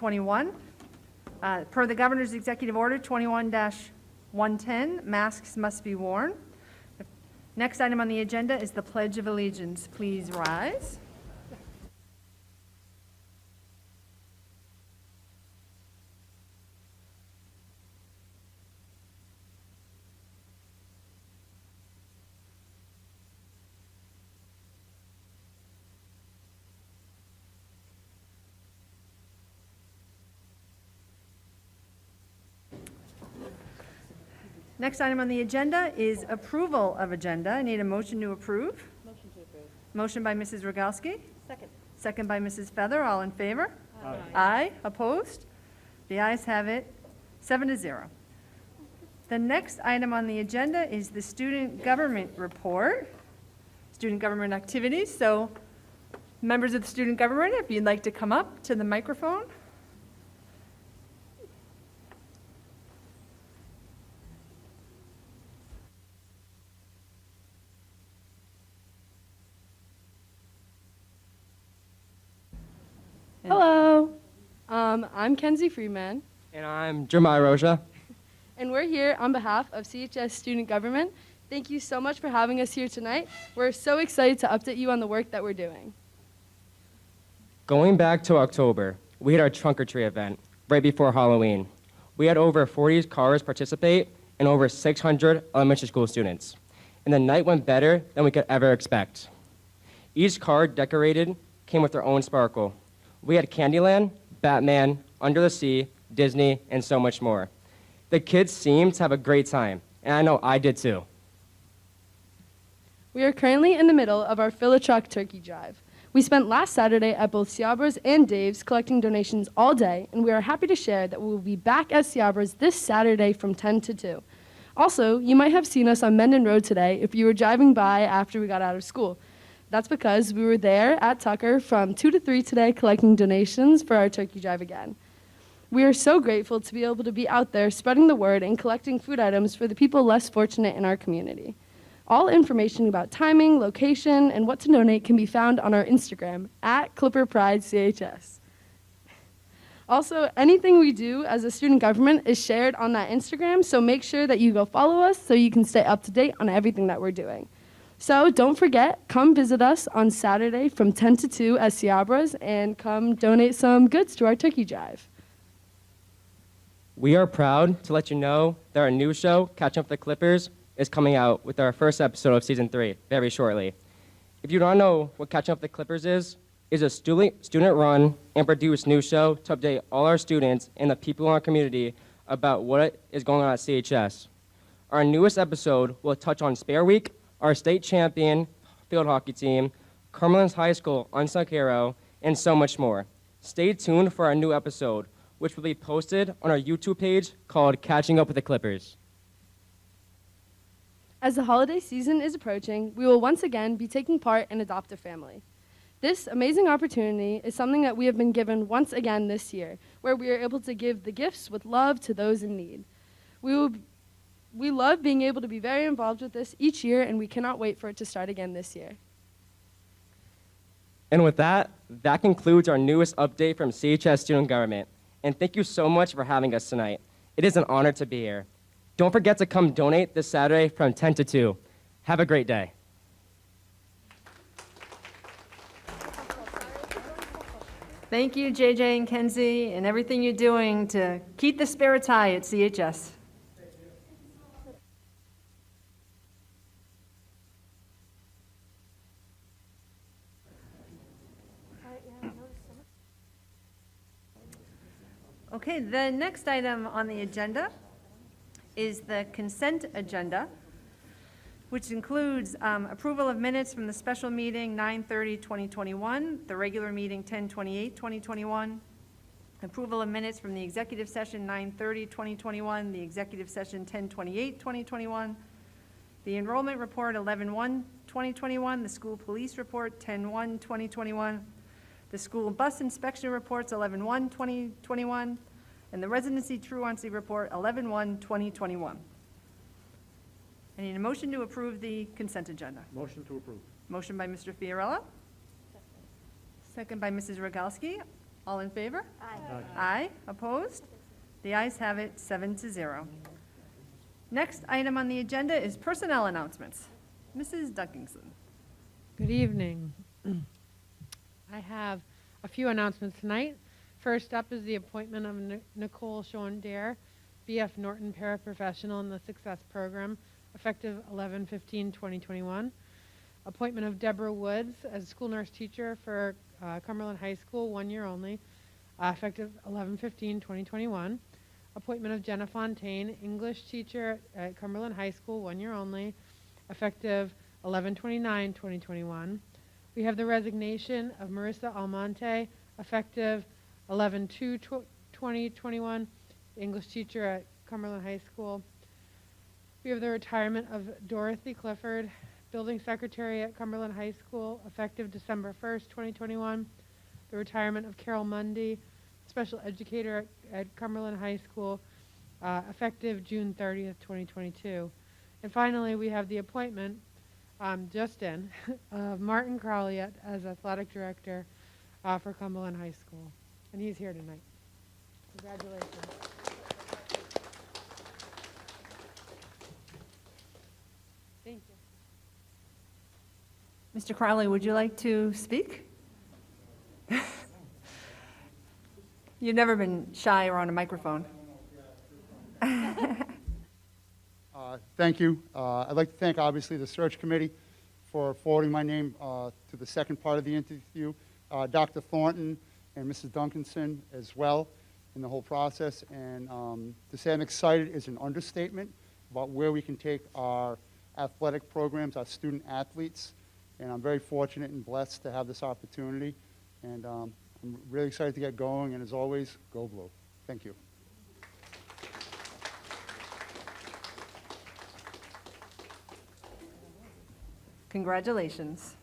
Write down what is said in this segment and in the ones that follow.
2021. Per the Governor's Executive Order 21-110, masks must be worn. The next item on the agenda is the Pledge of Allegiance. Please rise. Next item on the agenda is approval of agenda. I need a motion to approve. Motion to approve. Motion by Mrs. Rogalski. Second. Second by Mrs. Feather. All in favor? Aye. Aye. Opposed? The ayes have it, 7-0. The next item on the agenda is the student government report, student government activities. So members of the student government, if you'd like to come up to the microphone. Hello, I'm Kenzie Freeman, And I'm Jeremiah Roja. and we're here on behalf of CHS Student Government. Thank you so much for having us here tonight. We're so excited to update you on the work that we're doing. Going back to October, we had our trunk or treat event right before Halloween. We had over 40 cars participate and over 600 elementary school students. And the night went better than we could ever expect. Each car decorated came with their own sparkle. We had Candyland, Batman, Under the Sea, Disney, and so much more. The kids seemed to have a great time, and I know I did too. We are currently in the middle of our Philatruck turkey drive. We spent last Saturday at both Ciabra's and Dave's collecting donations all day, and we are happy to share that we will be back at Ciabra's this Saturday from 10 to 2. Also, you might have seen us on Amended Road today if you were driving by after we got out of school. That's because we were there at Tucker from 2 to 3 today collecting donations for our turkey drive again. We are so grateful to be able to be out there spreading the word and collecting food items for the people less fortunate in our community. All information about timing, location, and what to donate can be found on our Instagram at ClipperPrideCHS. Also, anything we do as a student government is shared on that Instagram, so make sure that you go follow us so you can stay up to date on everything that we're doing. So don't forget, come visit us on Saturday from 10 to 2 at Ciabra's and come donate some goods to our turkey drive. We are proud to let you know that our new show, Catching Up with the Clippers, is coming out with our first episode of Season 3 very shortly. If you don't know what Catching Up with the Clippers is a student-run and produced news show to update all our students and the people in our community about what is going on at CHS. Our newest episode will touch on Spare Week, our state champion field hockey team, Cumberland's High School unsung hero, and so much more. Stay tuned for our new episode, which will be posted on our YouTube page called Catching Up with the Clippers. As the holiday season is approaching, we will once again be taking part in Adopt a Family. This amazing opportunity is something that we have been given once again this year, where we are able to give the gifts with love to those in need. We love being able to be very involved with this each year, and we cannot wait for it to start again this year. And with that concludes our newest update from CHS Student Government. And thank you so much for having us tonight. It is an honor to be here. Don't forget to come donate this Saturday from 10 to 2. Have a great day. Thank you, JJ and Kenzie, and everything you're doing to keep the spirits high at CHS. Okay, the next item on the agenda is the consent agenda, which includes approval of minutes from the special meeting 9/30/2021, the regular meeting 10/28/2021, approval of minutes from the executive session 9/30/2021, the executive session 10/28/2021, the enrollment report 11/1/2021, the school police report 10/1/2021, the school bus inspection reports 11/1/2021, and the residency truancy report 11/1/2021. I need a motion to approve the consent agenda. Motion to approve. Motion by Mr. Fiorella. Second by Mrs. Rogalski. All in favor? Aye. Aye. Opposed? The ayes have it, 7-0. Next item on the agenda is personnel announcements. Mrs. Dunkinson. Good evening. I have a few announcements tonight. First up is the appointment of Nicole Schondare, BF Norton Paraprofessional in the Success Program, effective 11/15/2021. Appointment of Deborah Woods as school nurse teacher for Cumberland High School, 1 year only, effective 11/15/2021. Appointment of Jenna Fontaine, English teacher at Cumberland High School, 1 year only, effective 11/29/2021. We have the resignation of Marissa Almonte, effective 11/2/2021, English teacher at Cumberland High School. We have the retirement of Dorothy Clifford, building secretary at Cumberland High School, effective December 1st, 2021. The retirement of Carol Mundy, special educator at Cumberland High School, effective June 30th, 2022. And finally, we have the appointment, just in, of Martin Crowley as athletic director for Cumberland High School. And he's here tonight. Congratulations. Thank you. Mr. Crowley, would you like to speak? You've never been shy around a microphone. Thank you. I'd like to thank, obviously, the search committee for forwarding my name to the second part of the interview, Dr. Thornton and Mrs. Duncanson as well in the whole process. And to say I'm excited is an understatement about where we can take our athletic programs, our student athletes. And I'm very fortunate and blessed to have this opportunity. And I'm really excited to get going. And as always, go Blue. Thank you. Congratulations.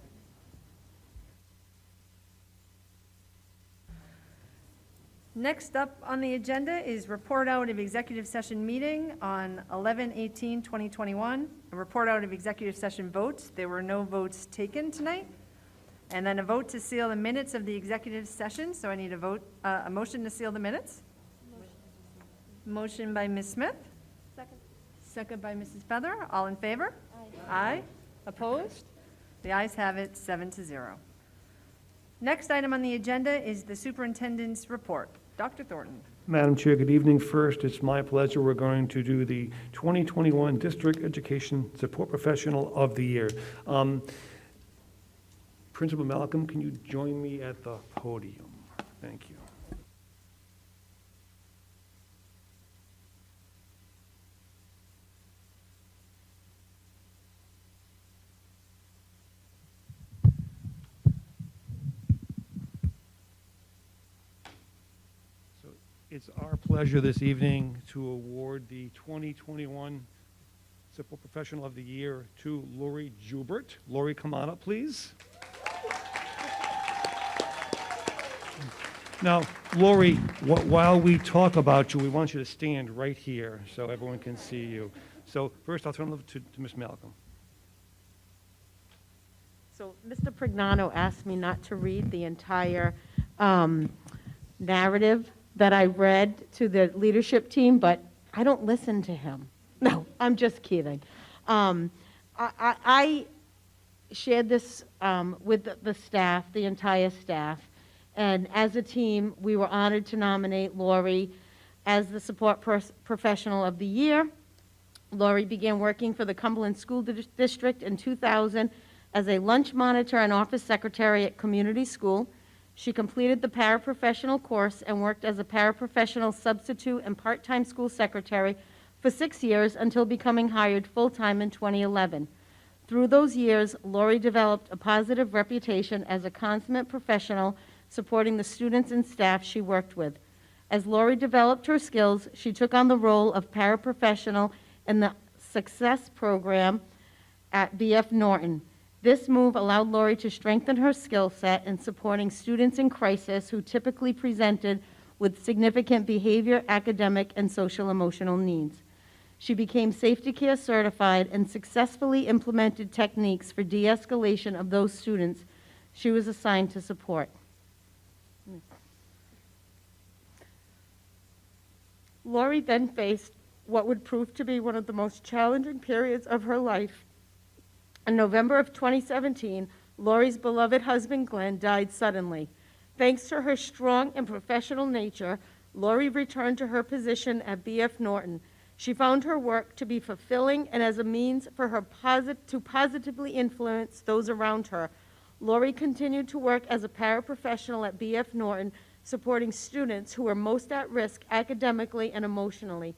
Next up on the agenda is report out of executive session meeting on 11/18/2021. A report out of executive session votes. There were no votes taken tonight. And then a vote to seal the minutes of the executive session. So I need a motion to seal the minutes. Motion by Ms. Smith. Second. Second by Mrs. Feather. All in favor? Aye. Opposed? The ayes have it, 7-0. Next item on the agenda is the superintendent's report. Dr. Thornton. Madam Chair, good evening. First, it's my pleasure. We're going to do the 2021 District Education Support Professional of the Year. Principal Malcolm, can you join me at the podium? Thank you. It's our pleasure this evening to award the 2021 Support Professional of the Year to Lori Joubert. Lori, come on up, please. Now, Lori, while we talk about you, we want you to stand right here so everyone can see you. So first, I'll turn it over to Ms. Malcolm. So Mr. Prignano asked me not to read the entire narrative that I read to the leadership team, but I don't listen to him. No, I'm just kidding. I shared this with the staff, the entire staff, and as a team, we were honored to nominate Lori as the Support Professional of the Year. Lori began working for the Cumberland School District in 2000 as a lunch monitor and office secretary at Community School. She completed the paraprofessional course and worked as a paraprofessional substitute and part-time school secretary for 6 years until becoming hired full-time in 2011. Through those years, Lori developed a positive reputation as a consummate professional supporting the students and staff she worked with. As Lori developed her skills, she took on the role of paraprofessional in the Success Program at BF Norton. This move allowed Lori to strengthen her skill set in supporting students in crisis who typically presented with significant behavior, academic, and social emotional needs. She became safety care certified and successfully implemented techniques for de-escalation of those students she was assigned to support. Lori then faced what would prove to be one of the most challenging periods of her life. In November of 2017, Lori's beloved husband, Glenn, died suddenly. Thanks to her strong and professional nature, Lori returned to her position at B.F. Norton. She found her work to be fulfilling and as a means for her to positively influence those around her. Lori continued to work as a paraprofessional at B.F. Norton, supporting students who were most at risk academically and emotionally.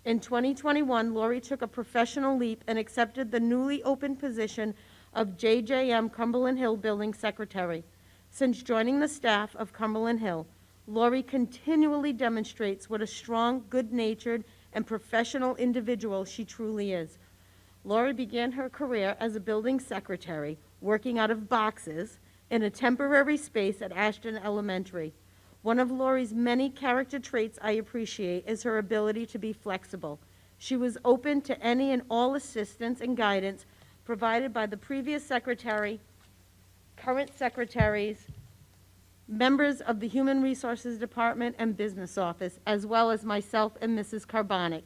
In 2021, Lori took a professional leap and accepted the newly opened position of JJM Cumberland Hill Building Secretary. Since joining the staff of Cumberland Hill, Lori continually demonstrates what a strong, good-natured, and professional individual she truly is. Lori began her career as a building secretary, working out of boxes in a temporary space at Ashton Elementary. One of Lori's many character traits I appreciate is her ability to be flexible. She was open to any and all assistance and guidance provided by the previous secretary, current secretaries, members of the Human Resources Department and Business Office, as well as myself and Mrs. Carbonic.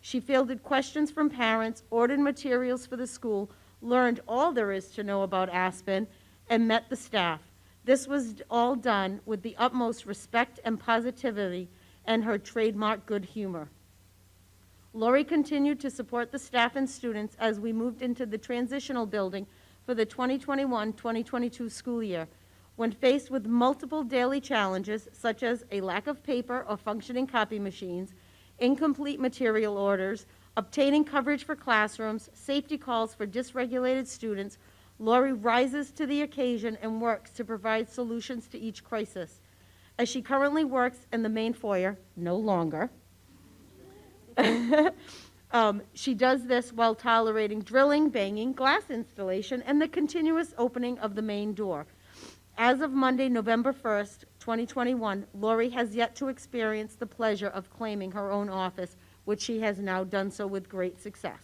She fielded questions from parents, ordered materials for the school, learned all there is to know about Aspen, and met the staff. This was all done with the utmost respect and positivity and her trademark good humor. Lori continued to support the staff and students as we moved into the transitional building for the 2021-2022 school year. When faced with multiple daily challenges, such as a lack of paper or functioning copy machines, incomplete material orders, obtaining coverage for classrooms, safety calls for dysregulated students, Lori rises to the occasion and works to provide solutions to each crisis. As she currently works in the main foyer, no longer, she does this while tolerating drilling, banging, glass installation, and the continuous opening of the main door. As of Monday, November 1st, 2021, Lori has yet to experience the pleasure of claiming her own office, which she has now done so with great success.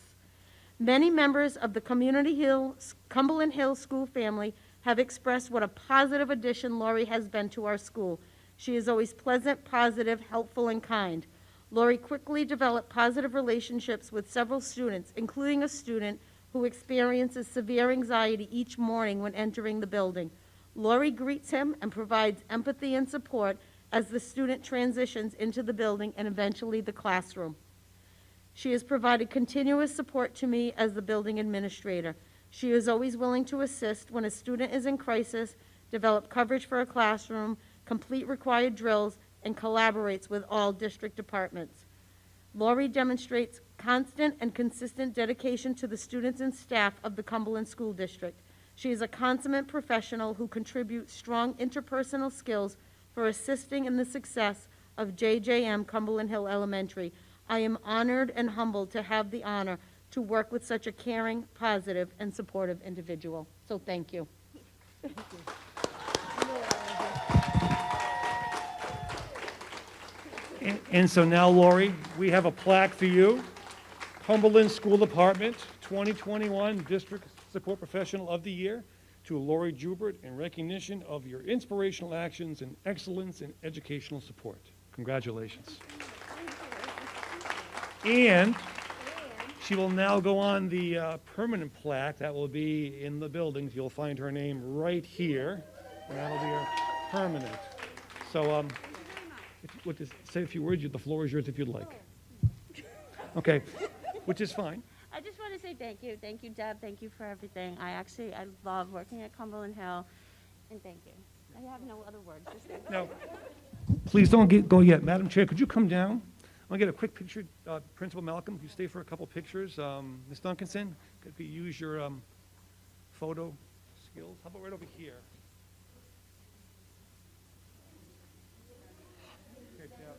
Many members of the Cumberland Hill school family have expressed what a positive addition Lori has been to our school. She is always pleasant, positive, helpful, and kind. Lori quickly developed positive relationships with several students, including a student who experiences severe anxiety each morning when entering the building. Lori greets him and provides empathy and support as the student transitions into the building and eventually the classroom. She has provided continuous support to me as the building administrator. She is always willing to assist when a student is in crisis, develop coverage for a classroom, complete required drills, and collaborates with all district departments. Lori demonstrates constant and consistent dedication to the students and staff of the Cumberland School District. She is a consummate professional who contributes strong interpersonal skills for assisting in the success of JJM Cumberland Hill Elementary. I am honored and humbled to have the honor to work with such a caring, positive, and supportive individual. So thank you. And so now, Lori, we have a plaque for you. Cumberland School Department 2021 District Support Professional of the Year to Lori Joubert in recognition of your inspirational actions and excellence in educational support. Congratulations. And she will now go on the permanent plaque that will be in the buildings. You'll find her name right here, and that'll be her permanent. So, say a few words. The floor is yours if you'd like. Okay, which is fine. I just want to say thank you. Thank you, Deb. Thank you for everything. I love working at Cumberland Hill, and thank you. I have no other words. Just thank you. Now, please don't go yet. Madam Chair, could you come down? I want to get a quick picture. Principal Malcolm, could you stay for a couple pictures? Ms. Duncanson, could you use your photo skills? How about right over here? Okay, Deb.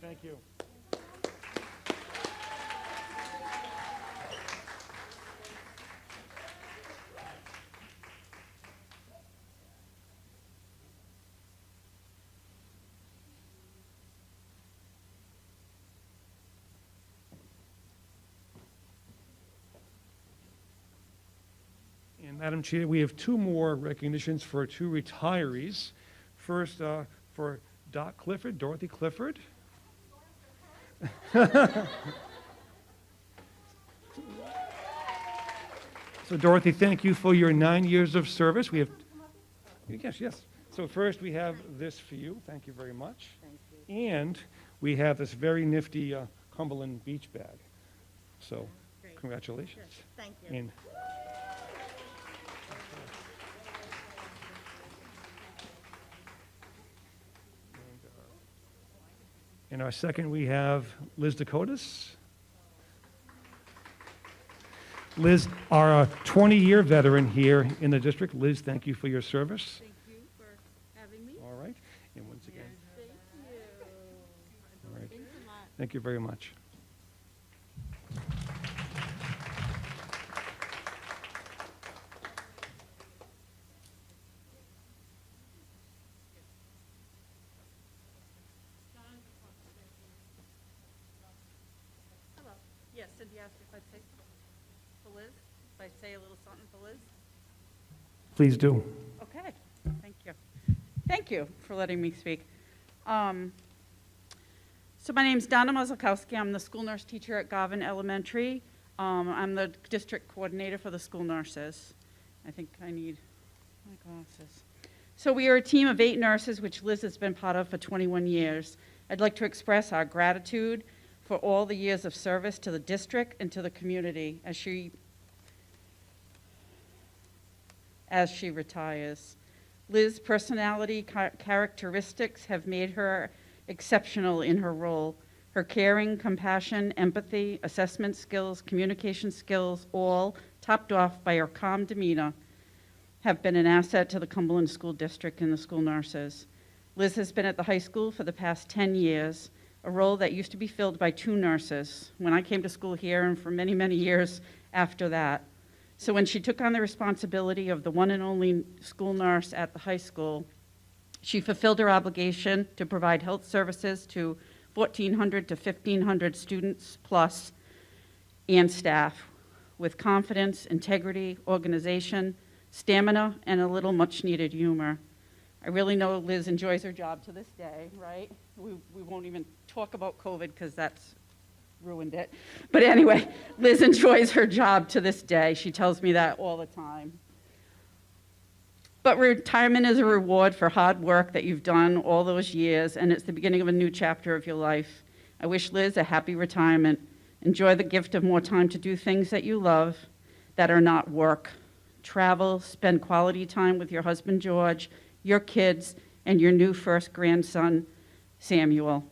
Thank you. And Madam Chair, we have two more recognitions for two retirees. First, for Dorothy Clifford. So Dorothy, thank you for your 9 years of service. We have, yes. So first, we have this for you. Thank you very much. Thank you. And we have this very nifty Cumberland beach bag. So congratulations. Good. Thank you. And in our second, we have Liz Dakotas. Liz, our 20-year veteran here in the district. Liz, thank you for your service. Thank you for having me. All right. And once again, Thank you. all right. Thanks a lot. Thank you very much. Hello. Yes, Cindy asked if I'd say for Liz, if I'd say a little something for Liz. Please do. Okay, thank you. Thank you for letting me speak. So my name's Donna Mozlikowski. I'm the school nurse teacher at Garvin Elementary. I'm the district coordinator for the school nurses. I think I need my glasses. So we are a team of 8 nurses, which Liz has been part of for 21 years. I'd like to express our gratitude for all the years of service to the district and to the community as she retires. Liz's personality characteristics have made her exceptional in her role. Her caring, compassion, empathy, assessment skills, communication skills, all topped off by her calm demeanor, have been an asset to the Cumberland School District and the school nurses. Liz has been at the high school for the past 10 years, a role that used to be filled by 2 nurses when I came to school here and for many, many years after that. So when she took on the responsibility of the one and only school nurse at the high school, she fulfilled her obligation to provide health services to 1,400 to 1,500 students plus and staff with confidence, integrity, organization, stamina, and a little much-needed humor. I really know Liz enjoys her job to this day, right? We won't even talk about COVID because that's ruined it. But anyway, Liz enjoys her job to this day. She tells me that all the time. But retirement is a reward for hard work that you've done all those years, and it's the beginning of a new chapter of your life. I wish Liz a happy retirement. Enjoy the gift of more time to do things that you love that are not work. Travel, spend quality time with your husband, George, your kids, and your new first grandson, Samuel.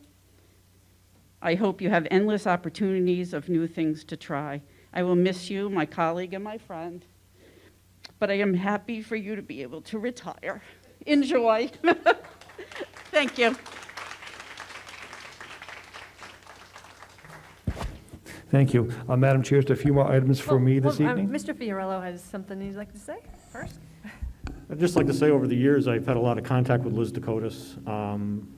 I hope you have endless opportunities of new things to try. I will miss you, my colleague and my friend, but I am happy for you to be able to retire. Enjoy. Thank you. Thank you. Madam Chair, just a few more items for me this evening. Mr. Fiorello has something he'd like to say first. I'd just like to say, over the years, I've had a lot of contact with Liz Dakotas.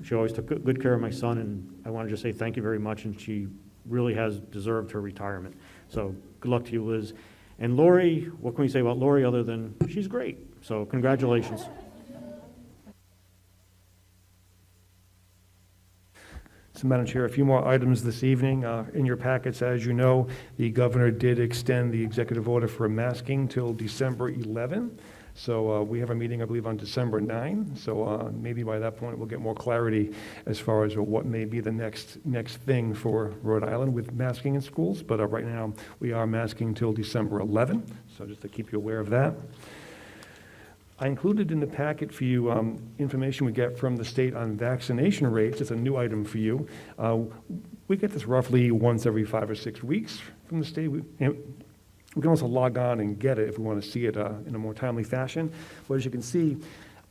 She always took good care of my son, and I want to just say thank you very much, and she really has deserved her retirement. So good luck to you, Liz. And Lori, what can we say about Lori other than she's great? So congratulations. So, Madam Chair, a few more items this evening. In your packets, as you know, the governor did extend the executive order for masking till December 11. So we have a meeting, I believe, on December 9. So maybe by that point we'll get more clarity as far as what may be the next thing for Rhode Island with masking in schools. But right now we are masking till December 11. So just to keep you aware of that. I included in the packet for you information we get from the state on vaccination rates. It's a new item for you. We get this roughly once every 5 or 6 weeks from the state. We can also log on and get it if we want to see it in a more timely fashion. But as you can see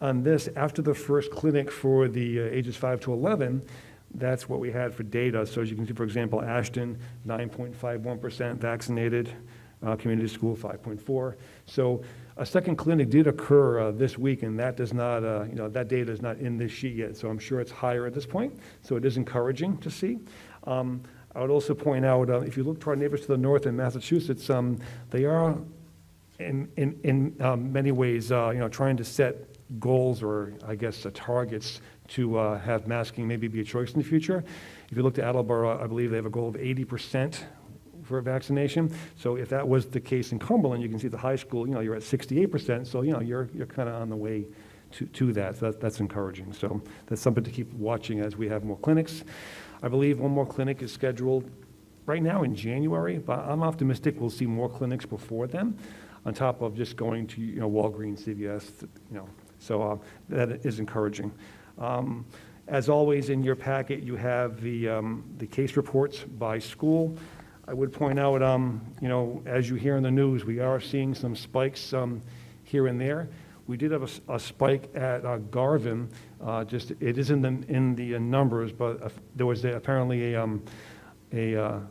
on this, after the first clinic for the ages 5 to 11, That's what we had for data. So as you can see, for example, Ashton, 9.51% vaccinated, community school, 5.4. So a second clinic did occur this week, and that does not, that data is not in this sheet yet. So I'm sure it's higher at this point. So it is encouraging to see. I would also point out, if you look to our neighbors to the north in Massachusetts, they are in many ways, trying to set goals or, I guess, targets to have masking maybe be a choice in the future. If you look to Attleboro, I believe they have a goal of 80% for vaccination. So if that was the case in Cumberland, you can see at the high school, you're at 68%. So, you're kind of on the way to that. So that's encouraging. So that's something to keep watching as we have more clinics. I believe one more clinic is scheduled right now in January, but I'm optimistic we'll see more clinics before then, on top of just going to, Walgreens, CVS, so that is encouraging. As always, in your packet, you have the case reports by school. I would point out, as you hear in the news, we are seeing some spikes here and there. We did have a spike at Garvin. It isn't in the numbers, but there was apparently a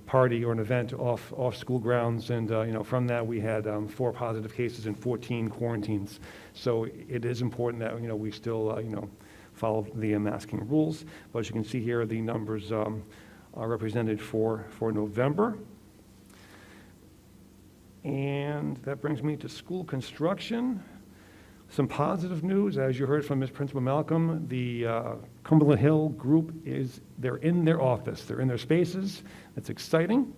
party or an event off school grounds, and from that we had 4 positive cases and 14 quarantines. So it is important that we still follow the masking rules. But as you can see here, the numbers are represented for November. And that brings me to school construction. Some positive news, as you heard from Ms. Principal Malcolm, the Cumberland Hill group they're in their office, they're in their spaces. That's exciting.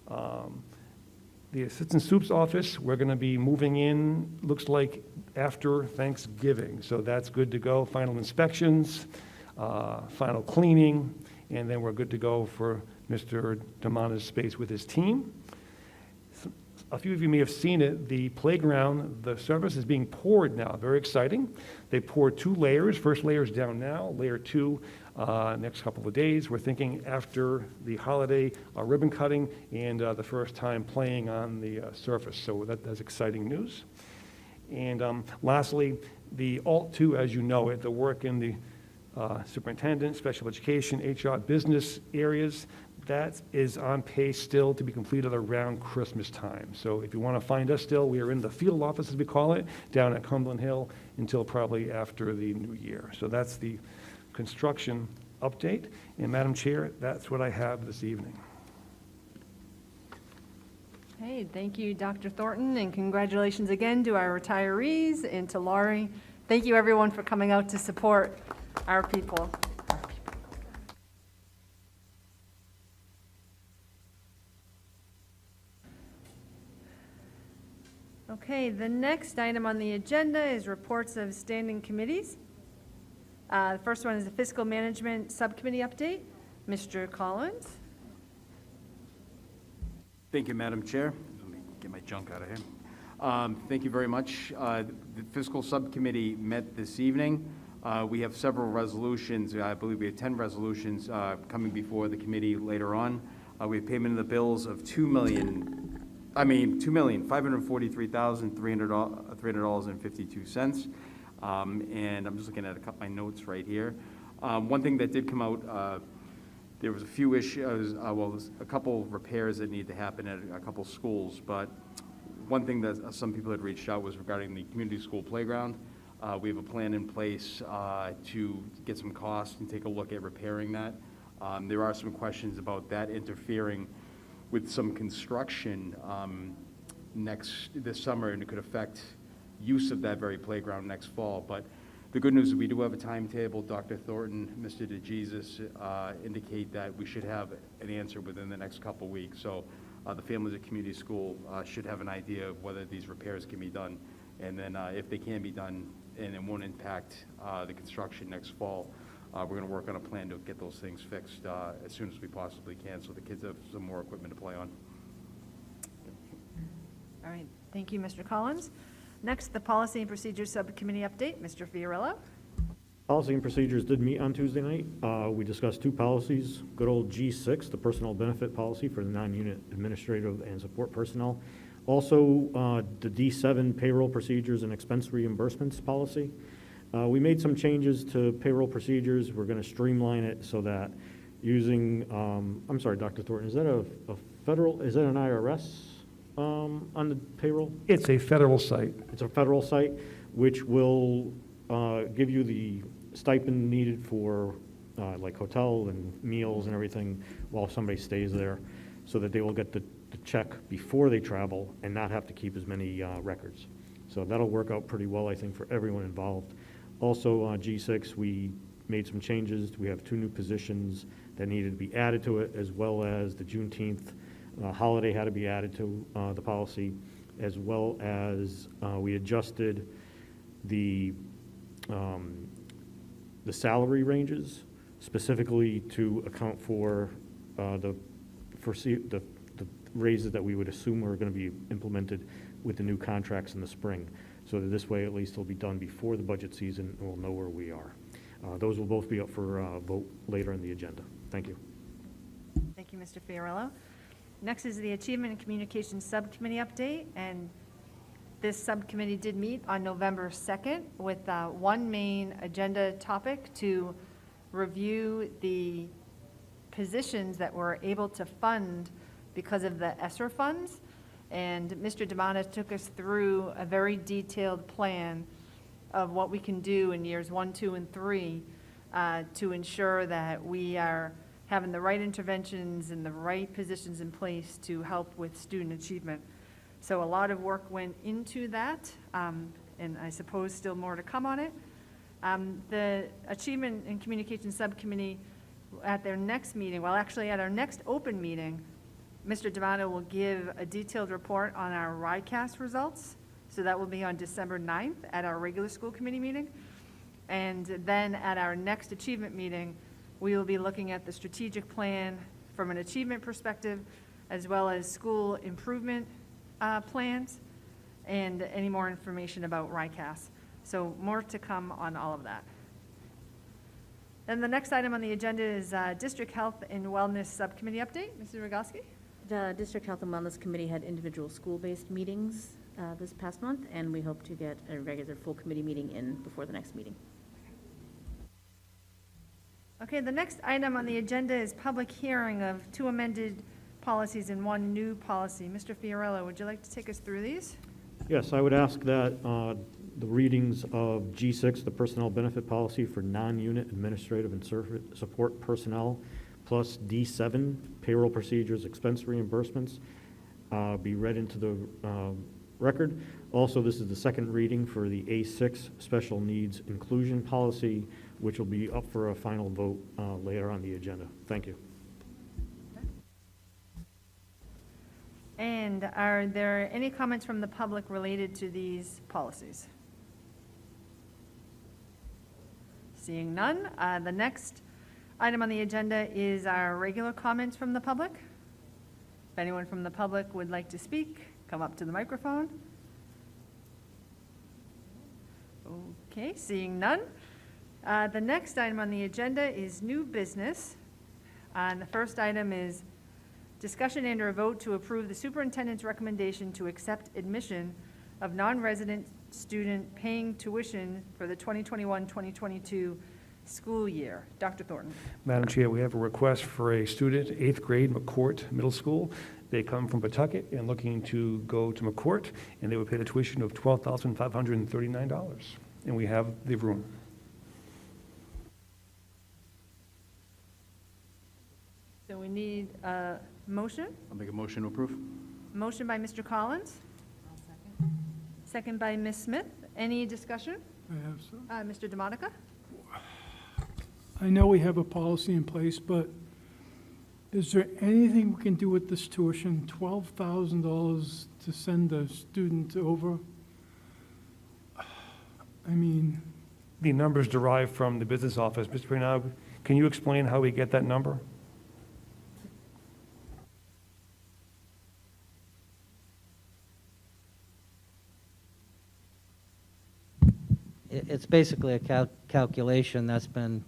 The Assistant Soup's office, we're going to be moving in, looks like after Thanksgiving. So that's good to go. Final inspections, final cleaning, and then we're good to go for Mr. Damana's space with his team. A few of you may have seen it, the playground, the surface is being poured now, very exciting. They poured 2 layers, first layer is down now, layer 2 next couple of days. We're thinking after the holiday ribbon cutting and the first time playing on the surface, so that's exciting news. And lastly, the Alt 2, as you know it, the work in the superintendent, special education, HR, business areas, that is on pace still to be completed around Christmas time. So if you want to find us still, we are in the field office, as we call it, down at Cumberland Hill until probably after the new year. So that's the construction update. And Madam Chair, that's what I have this evening. Hey, thank you, Dr. Thornton, and congratulations again to our retirees and to Laurie. Thank you, everyone, for coming out to support our people. Okay, the next item on the agenda is reports of standing committees. The first one is the Fiscal Management Subcommittee update. Mr. Collins. Thank you, Madam Chair. Let me get my junk out of here. Thank you very much. The Fiscal Subcommittee met this evening. We have several resolutions. I believe we have 10 resolutions coming before the committee later on. We have payment of the bills of $2,543,300.52. And I'm just looking at a couple of my notes right here. One thing that did come out, there was a few issues, there's a couple repairs that need to happen at a couple schools, but one thing that some people had reached out was regarding the community school playground. We have a plan in place to get some costs and take a look at repairing that. There are some questions about that interfering with some construction this summer, and it could affect use of that very playground next fall. But the good news is we do have a timetable. Dr. Thornton, Mr. DeJesus indicate that we should have an answer within the next couple weeks. So the families at community school should have an idea of whether these repairs can be done. And then if they can be done and it won't impact the construction next fall, we're going to work on a plan to get those things fixed as soon as we possibly can so the kids have some more equipment to play on. All right, thank you, Mr. Collins. Next, the Policy and Procedures Subcommittee update. Mr. Fiorillo. Policy and Procedures did meet on Tuesday night. We discussed 2 policies. Good old G6, the personnel benefit policy for the non-unit administrative and support personnel. Also, the D7 payroll procedures and expense reimbursements policy. We made some changes to payroll procedures. We're going to streamline it so that using, I'm sorry, Dr. Thornton, is that a federal, is that an IRS on the payroll? It's a federal site. It's a federal site, which will give you the stipend needed for like hotel and meals and everything while somebody stays there, so that they will get the check before they travel and not have to keep as many records. So that'll work out pretty well, I think, for everyone involved. Also, G6, we made some changes. We have 2 new positions that needed to be added to it, as well as the Juneteenth holiday had to be added to the policy, as well as we adjusted the salary ranges specifically to account for the raises that we would assume are going to be implemented with the new contracts in the spring, so that this way at least it'll be done before the budget season and we'll know where we are. Those will both be up for vote later in the agenda. Thank you. Thank you, Mr. Fiorello. Next is the Achievement and Communications Subcommittee update, and this subcommittee did meet on November 2nd with one main agenda topic to review the positions that we're able to fund because of the ESSER funds. And Mr. Demana took us through a very detailed plan of what we can do in years 1, 2, and 3 to ensure that we are having the right interventions and the right positions in place to help with student achievement. So a lot of work went into that, and I suppose still more to come on it. The Achievement and Communications Subcommittee at their next meeting, well, actually at our next open meeting, Mr. Devano will give a detailed report on our RICAS results. So that will be on December 9th at our regular school committee meeting. And then at our next achievement meeting, we will be looking at the strategic plan from an achievement perspective, as well as school improvement plans, and any more information about RICAS. So more to come on all of that. Then the next item on the agenda is District Health and Wellness Subcommittee update. Mrs. Rogalski? The District Health and Wellness Committee had individual school-based meetings this past month, and we hope to get a regular full committee meeting in before the next meeting. Okay, the next item on the agenda is public hearing of 2 amended policies and 1 new policy. Mr. Fiorello, would you like to take us through these? Yes, I would ask that the readings of G6, the personnel benefit policy for non-unit administrative and support personnel, plus D7, payroll procedures, expense reimbursements, be read into the record. Also, this is the second reading for the A6 special needs inclusion policy, which will be up for a final vote later on the agenda. Thank you. And are there any comments from the public related to these policies? Seeing none, the next item on the agenda is our regular comments from the public. If anyone from the public would like to speak, come up to the microphone. Okay, seeing none. The next item on the agenda is new business. And the first item is discussion and or a vote to approve the superintendent's recommendation to accept admission of non-resident student paying tuition for the 2021-2022 school year. Dr. Thornton. Madam Chair, we have a request for a student, 8th grade, McCourt Middle School. They come from Pawtucket and looking to go to McCourt, and they would pay the tuition of $12,539. And we have the room. So we need a motion. I'll make a motion to approve. Motion by Mr. Collins. Second by Ms. Smith. Any discussion? I have some. Mr. DeMonica? I know we have a policy in place, but is there anything we can do with this tuition? $12,000 to send a student over? I mean, The numbers derived from the business office. Mr. Pranab, can you explain how we get that number? It's basically a calculation that's been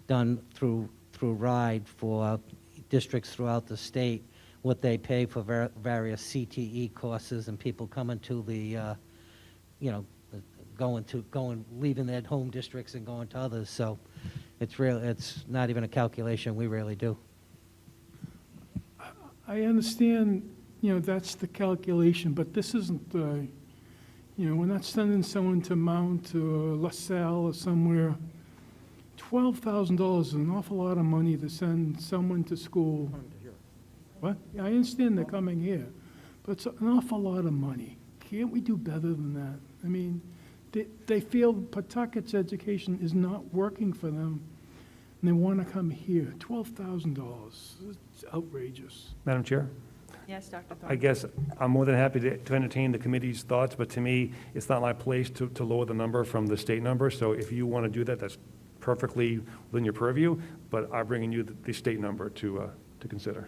done through Rhode for districts throughout the state, what they pay for various CTE courses and people coming to the, leaving their home districts and going to others. So It's not even a calculation we really do. I understand, that's the calculation, but this isn't the, we're not sending someone to Mount or LaSalle or somewhere. $12,000 is an awful lot of money to send someone to school. What? I understand they're coming here, but it's an awful lot of money. Can't we do better than that? I mean, they feel Pawtucket's education is not working for them, and they want to come here. $12,000, it's outrageous. Madam Chair? Yes, Dr. I Thornton? guess I'm more than happy to entertain the committee's thoughts, but to me, it's not my place to lower the number from the state number. So if you want to do that, that's perfectly within your purview, but I'm bringing you the state number to consider.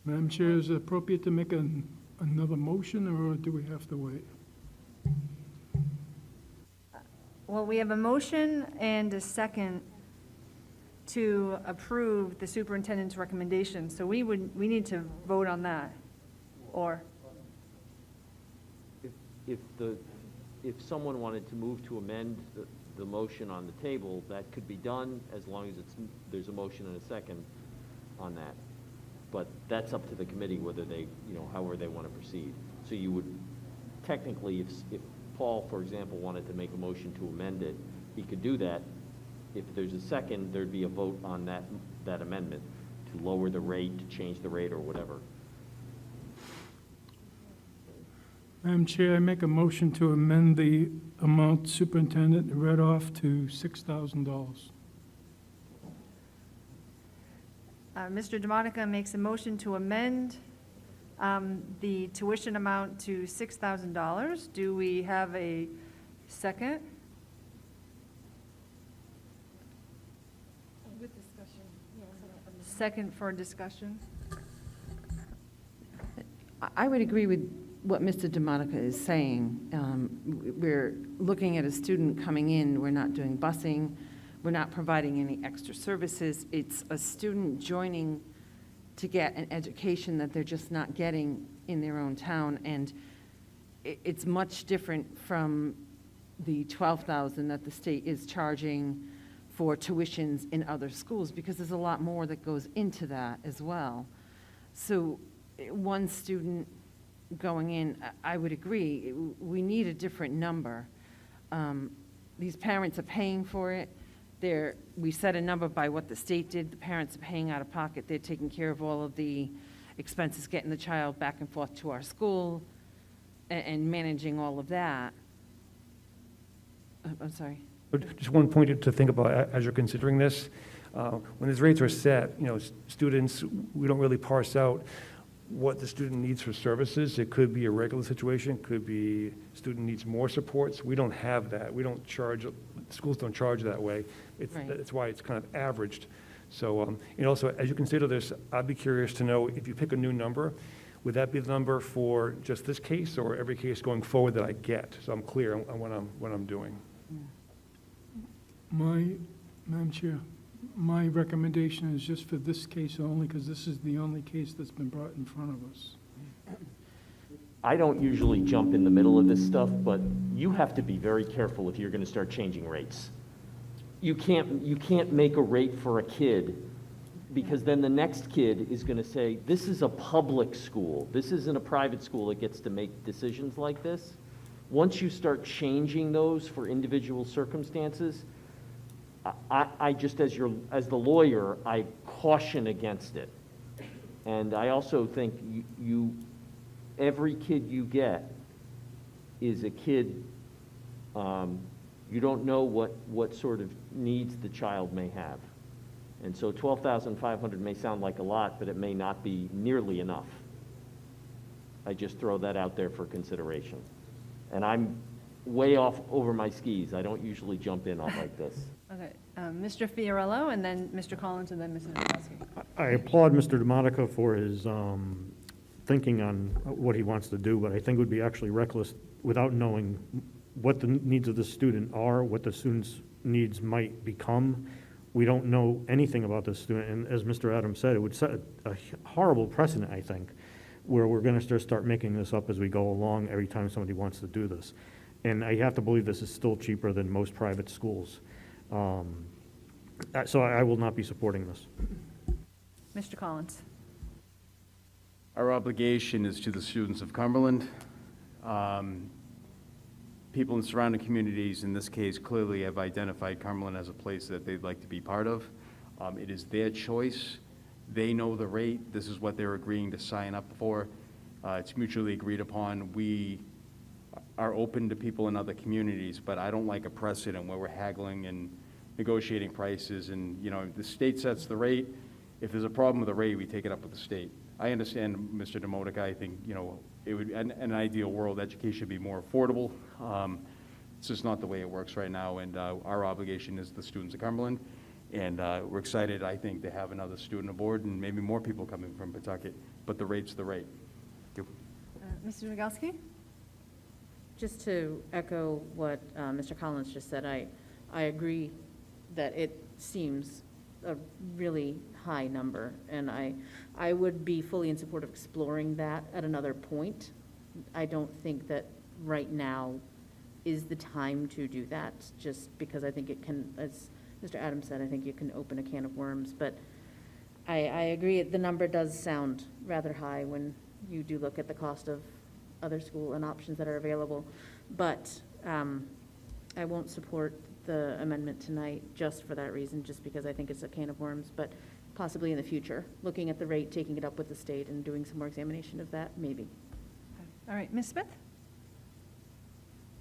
Madam Chair, is it appropriate to make another motion, or do we have to wait? Well, we have a motion and a second to approve the superintendent's recommendation, so we need to vote on that, or? If someone wanted to move to amend the motion on the table, that could be done as long as there's a motion and a second on that. But that's up to the committee whether they, however they want to proceed. So you would, technically, if Paul, for example, wanted to make a motion to amend it, he could do that. If there's a second, there'd be a vote on that amendment to lower the rate, to change the rate, or whatever. Madam Chair, I make a motion to amend the amount superintendent read off to $6,000. Mr. DeMonica makes a motion to amend the tuition amount to $6,000. Do we have a second? With discussion. Second for discussion? I would agree with what Mr. DeMonica is saying. We're looking at a student coming in, we're not doing busing, we're not providing any extra services. It's a student joining to get an education that they're just not getting in their own town, and it's much different from the $12,000 that the state is charging for tuitions in other schools, because there's a lot more that goes into that as well. So one student going in, I would agree, we need a different number. These parents are paying for it. We set a number by what the state did. The parents are paying out of pocket. They're taking care of all of the expenses, getting the child back and forth to our school and managing all of that. I'm sorry. Just one point to think about as you're considering this. When these rates are set, students, we don't really parse out what the student needs for services. It could be a regular situation, could be student needs more supports. We don't have that. We don't charge, schools don't charge that way. That's why it's kind of averaged. So, and also, as you consider this, I'd be curious to know if you pick a new number, would that be the number for just this case or every case going forward that I get? So I'm clear on what I'm doing. Madam Chair, my recommendation is just for this case only, because this is the only case that's been brought in front of us. I don't usually jump in the middle of this stuff, but you have to be very careful if you're going to start changing rates. You can't make a rate for a kid, because then the next kid is going to say, this is a public school. This isn't a private school that gets to make decisions like this. Once you start changing those for individual circumstances, I just, as the lawyer, I caution against it. And I also think every kid you get is a kid, you don't know what sort of needs the child may have. And so $12,500 may sound like a lot, but it may not be nearly enough. I just throw that out there for consideration. And I'm way off over my skis. I don't usually jump in like this. Okay, Mr. Fiorello, and then Mr. Collins, and then Mrs. Nadolski. I applaud Mr. DeMonica for his thinking on what he wants to do, but I think it would be actually reckless without knowing what the needs of the student are, what the student's needs might become. We don't know anything about the student, and as Mr. Adams said, it would set a horrible precedent, I think, where we're going to start making this up as we go along every time somebody wants to do this. And I have to believe this is still cheaper than most private schools. So I will not be supporting this. Mr. Collins? Our obligation is to the students of Cumberland. People in surrounding communities, in this case, clearly have identified Cumberland as a place that they'd like to be part of. It is their choice. They know the rate. This is what they're agreeing to sign up for. It's mutually agreed upon. We are open to people in other communities, but I don't like a precedent where we're haggling and negotiating prices, and, you know, the state sets the rate. If there's a problem with the rate, we take it up with the state. I understand, Mr. Demotica, I think, you know, it would, in an ideal world, education should be more affordable. It's just not the way it works right now, and our obligation is the students of Cumberland, and we're excited, I think, to have another student aboard and maybe more people coming from Pawtucket, but the rate's the rate. Thank you. Mr. Dragowski? Just to echo what Mr. Collins just said, I agree that it seems a really high number, and I would be fully in support of exploring that at another point. I don't think that right now is the time to do that, just because I think it can, as Mr. Adams said, I think you can open a can of worms, but I agree, the number does sound rather high when you do look at the cost of other school and options that are available, but I won't support the amendment tonight just for that reason, just because I think it's a can of worms, but possibly in the future, looking at the rate, taking it up with the state and doing some more examination of that, maybe. All right, Ms. Smith?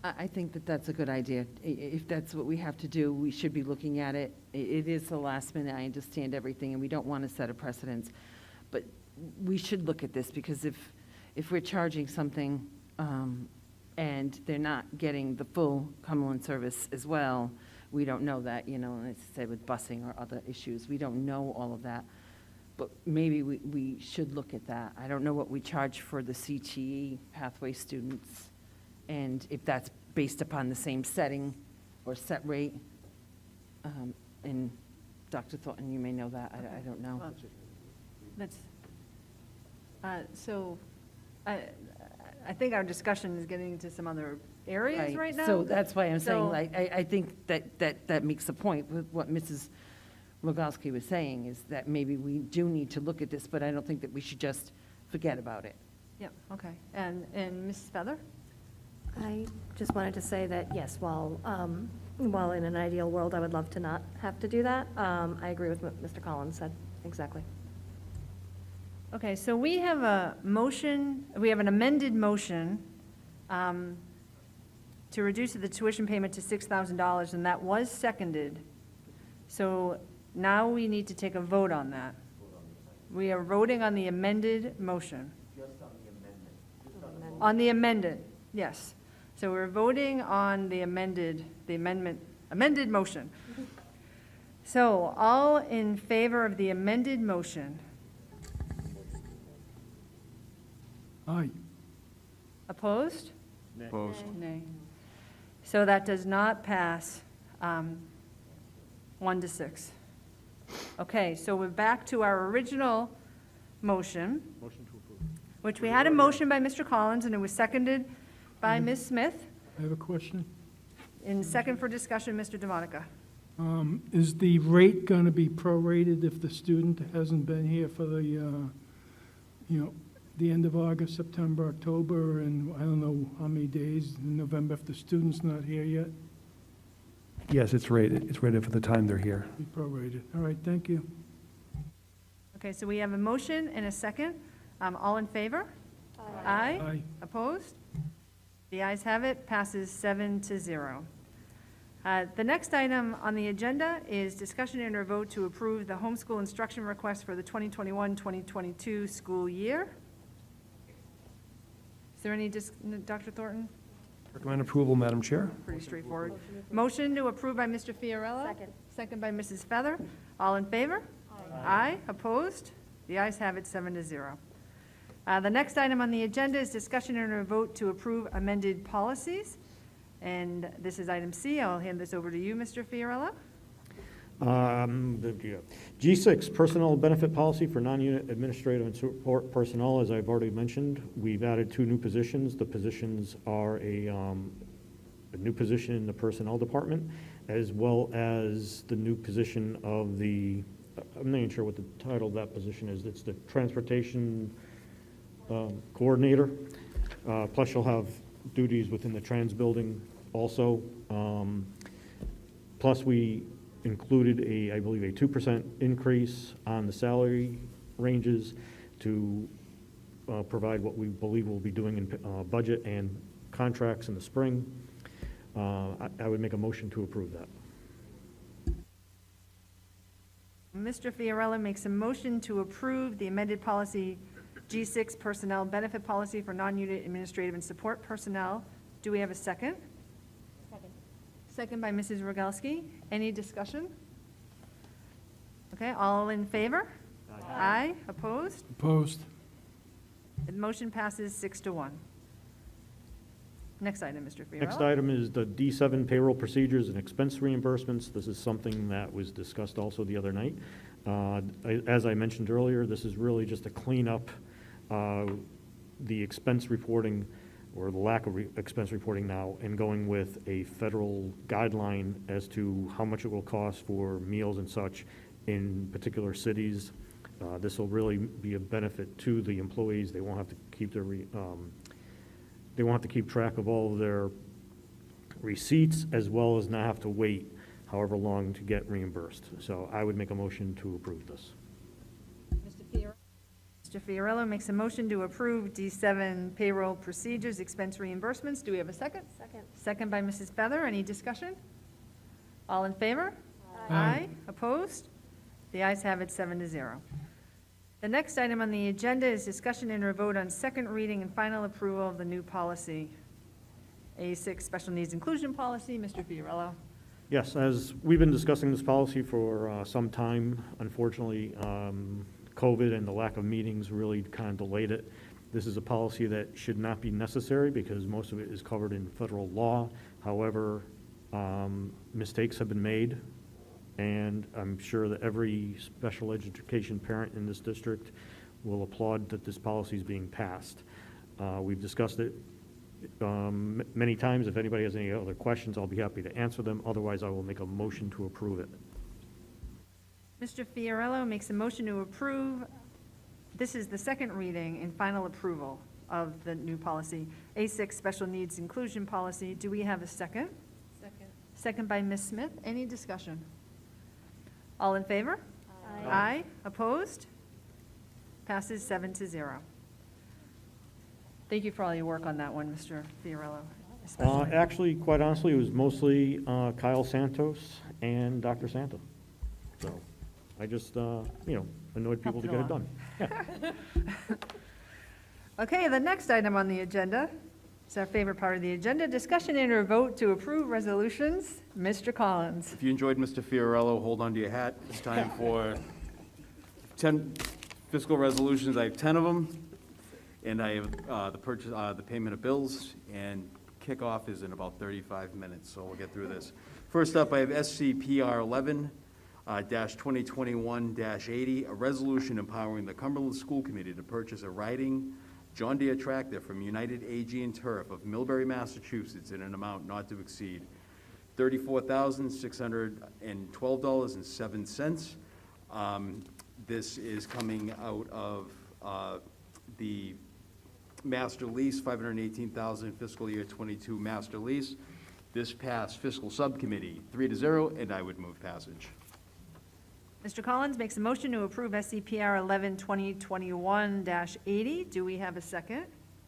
I think that that's a good idea. If that's what we have to do, we should be looking at it. It is the last minute, I understand everything, and we don't want to set a precedence. But we should look at this, because if we're charging something and they're not getting the full Cumberland service as well, we don't know that, you know, let's say with busing or other issues, we don't know all of that. But maybe we should look at that. I don't know what we charge for the CTE pathway students, and if that's based upon the same setting or set rate. And Dr. Thornton, you may know that, I don't know. Well, That's, so, I think our discussion is getting into some other areas right now. So that's why I'm saying, So- like, I think that makes a point with what Mrs. Rogowski was saying, is that maybe we do need to look at this, but I don't think that we should just forget about it. Yep, okay. And Mrs. Feather? I just wanted to say that, yes, while in an ideal world, I would love to not have to do that, I agree with what Mr. Collins said, exactly. Okay, so we have a motion, we have an amended motion to reduce the tuition payment to $6,000, and that was seconded. So now we need to take a vote on that. We are voting on the amended motion. Just on the amendment. On the amended, yes. So we're voting on the amended motion. So all in favor of the amended motion? Aye. Opposed? Opposed. Nay. So that does not pass 1-6. Okay, so we're back to our original motion. Motion to approve. Which we had a motion by Mr. Collins, and it was seconded by Ms. Smith. I have a question. In second for discussion, Mr. DeMonica. Is the rate going to be prorated if the student hasn't been here for the, the end of August, September, October, and I don't know how many days in November if the student's not here yet? Yes, it's rated. It's rated for the time they're here. Be prorated. All right, thank you. Okay, so we have a motion and a second. All in favor? Aye. Aye. Opposed? The ayes have it, passes 7-0. The next item on the agenda is discussion and a vote to approve the homeschool instruction request for the 2021-2022 school year. Is there any, Dr. Thornton? Recommend approval, Madam Chair. Pretty straightforward. Motion to approve by Mr. Fiorella. Second. Second by Mrs. Feather. All in favor? Aye. Opposed? The ayes have it, 7-0. The next item on the agenda is discussion and a vote to approve amended policies. And this is item C. I'll hand this over to you, Mr. Fiorella. G6, personnel benefit policy for non-unit administrative and support personnel. As I've already mentioned, we've added 2 new positions. The positions are a new position in the personnel department as well as the new position of the, I'm not even sure what the title of that position is. It's the Transportation Coordinator. Plus you'll have duties within the trans building also. Plus we included I believe a 2% increase on the salary ranges to provide what we believe we'll be doing in budget and contracts in the spring. I would make a motion to approve that. Mr. Fiorello makes a motion to approve the amended policy G6 personnel benefit policy for non-unit administrative and support personnel. Do we have a second? Second. Second by Mrs. Rogalski. Any discussion? Okay, all in favor? Aye. Opposed? Opposed. The motion passes 6-1. Next item, Mr. Fiorello. Next item is the D7 payroll procedures and expense reimbursements. This is something that was discussed also the other night. As I mentioned earlier, this is really just to clean up the expense reporting or the lack of expense reporting now and going with a federal guideline as to how much it will cost for meals and such in particular cities. This will really be a benefit to the employees. They won't have to keep their they won't have to keep track of all of their receipts, as well as not have to wait however long to get reimbursed. So I would make a motion to approve this. Mr. Fiorello makes a motion to approve D7 payroll procedures, expense reimbursements. Do we have a second? Second. Second by Mrs. Feather. Any discussion? All in favor? Aye. Opposed? The ayes have it, 7-0. The next item on the agenda is discussion and or vote on second reading and final approval of the new policy, A6 Special Needs Inclusion Policy. Mr. Fiorello. Yes, as we've been discussing this policy for some time, unfortunately, COVID and the lack of meetings really kind of delayed it. This is a policy that should not be necessary because most of it is covered in federal law. However, mistakes have been made, and I'm sure that every special education parent in this district will applaud that this policy is being passed. We've discussed it many times. If anybody has any other questions, I'll be happy to answer them. Otherwise, I will make a motion to approve it. Mr. Fiorello makes a motion to approve. This is the second reading and final approval of the new policy, A6 Special Needs Inclusion Policy. Do we have a second? Second. Second by Ms. Smith. Any discussion? All in favor? Aye. Opposed? Passes 7-0. Thank you for all your work on that one, Mr. Fiorello. especially. Actually, quite honestly, it was mostly Kyle Santos and Dr. Santa. So I just, annoyed people to get it done. Yeah. Okay, the next item on the agenda is our favorite part of the agenda, discussion and or vote to approve resolutions. Mr. Collins. If you enjoyed Mr. Fiorello, hold on to your hat. It's time for 10 fiscal resolutions. I have 10 of them, and I have the payment of bills, and kickoff is in about 35 minutes, so we'll get through this. First up, I have SCPR 11-2021-80, a resolution empowering the Cumberland School Committee to purchase a riding John Deere tractor from United AG and Turf of Millbury, Massachusetts, in an amount not to exceed $34,612.07. This is coming out of the master lease, $518,000 fiscal year 22 master lease. This passed fiscal subcommittee 3-0, and I would move passage. Mr. Collins makes a motion to approve SCPR 11-2021-80. Do we have a second?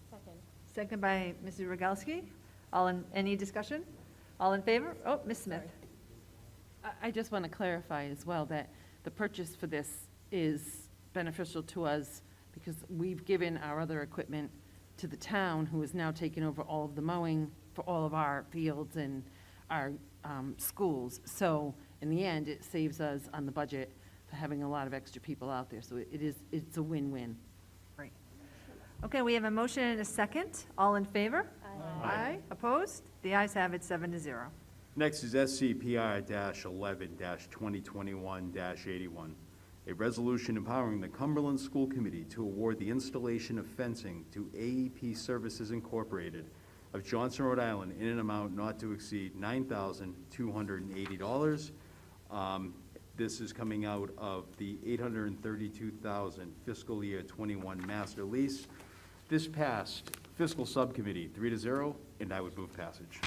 Second. Second by Mrs. Rogalski. Any discussion? All in favor? Oh, Ms. Smith. I just want to clarify as well that the purchase for this is beneficial to us because we've given our other equipment to the town, who is now taking over all of the mowing for all of our fields and our schools. So in the end, it saves us on the budget for having a lot of extra people out there. So it's a win-win. Great. Okay, we have a motion and a second. All in favor? Aye. Opposed? The ayes have it, 7-0. Next is SCPR-11-2021-81, a resolution empowering the Cumberland School Committee to award the installation of fencing to AEP Services Incorporated of Johnson, Rhode Island, in an amount not to exceed $9,280. This is coming out of the $832,000 fiscal year 21 master lease. This passed Fiscal Subcommittee 3-0, and I would move passage.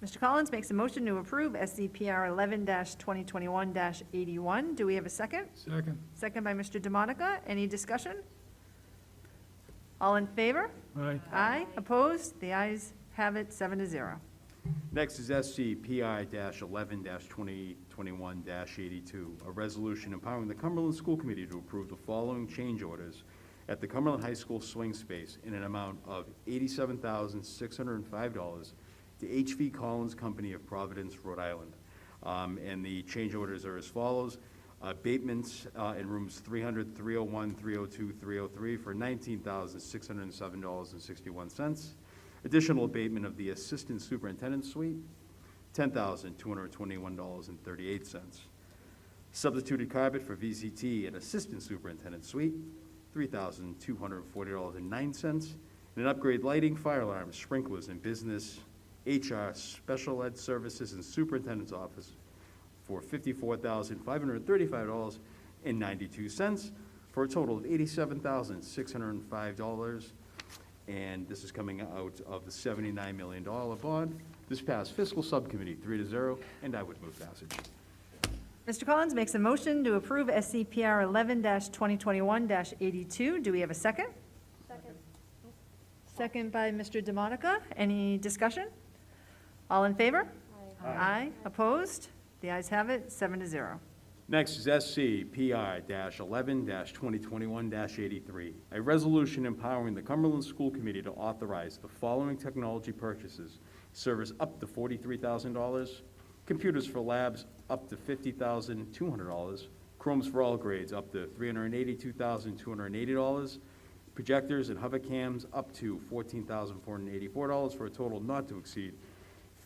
Mr. Collins makes a motion to approve SCPR 11-2021-81. Do we have a second? Second. Second by Mr. DeMonica. Any discussion? All in favor? Aye. Aye. Opposed? The ayes have it, 7-0. Next is SCPI-11-2021-82, a resolution empowering the Cumberland School Committee to approve the following change orders at the Cumberland High School swing space in an amount of $87,605 to H.V. Collins Company of Providence, Rhode Island. And the change orders are as follows. Abatements in rooms 300, 301, 302, 303 for $19,607.61. Additional abatement of the Assistant Superintendent Suite, $10,221.38. Substituted carpet for VCT and Assistant Superintendent Suite, $3,240.09. And an upgrade lighting, fire alarms, sprinklers, and business HR, special ed services, and superintendent's office for $54,535.92 for a total of $87,605. And this is coming out of the $79 million bond. This passed Fiscal Subcommittee 3-0, and I would move passage. Mr. Collins makes a motion to approve SCPR 11-2021-82. Do we have a second? Second. Second by Mr. DeMonica. Any discussion? All in favor? Aye. Aye. Opposed? The ayes have it, 7-0. Next is SCPI-11-2021-83, a resolution empowering the Cumberland School Committee to authorize the following technology purchases: servers up to $43,000, computers for labs up to $50,200, Chromes for all grades up to $382,280, projectors and hover cams up to $14,484 for a total not to exceed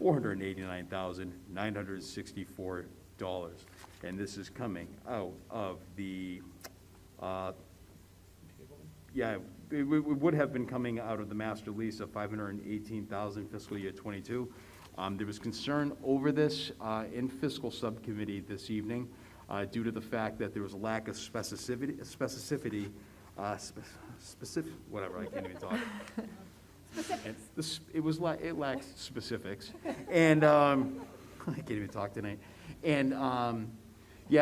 $489,964. And this is coming out of the, it would have been coming out of the master lease of $518,000 fiscal year 22. There was concern over this in Fiscal Subcommittee this evening due to the fact that there was a lack of specific, whatever, I can't even talk. And it lacks specifics, and I can't even talk tonight. And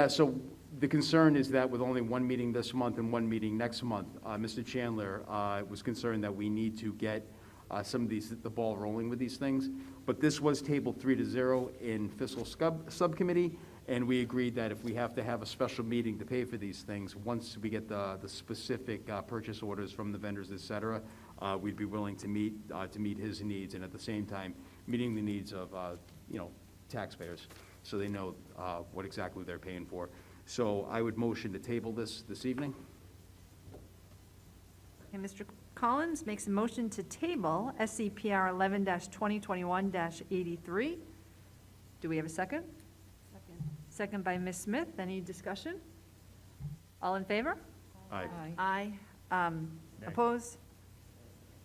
so the concern is that with only one meeting this month and one meeting next month, Mr. Chandler was concerned that we need to get some of the ball rolling with these things. But this was tabled 3-0 in Fiscal Subcommittee, and we agreed that if we have to have a special meeting to pay for these things, once we get the specific purchase orders from the vendors, et cetera, we'd be willing to meet his needs, and at the same time, meeting the needs of, taxpayers, so they know what exactly they're paying for. So I would motion to table this evening. And Mr. Collins makes a motion to table SCPR 11-2021-83. Do we have a second? Second. Second by Ms. Smith. Any discussion? All in favor? Aye. Aye. Opposed?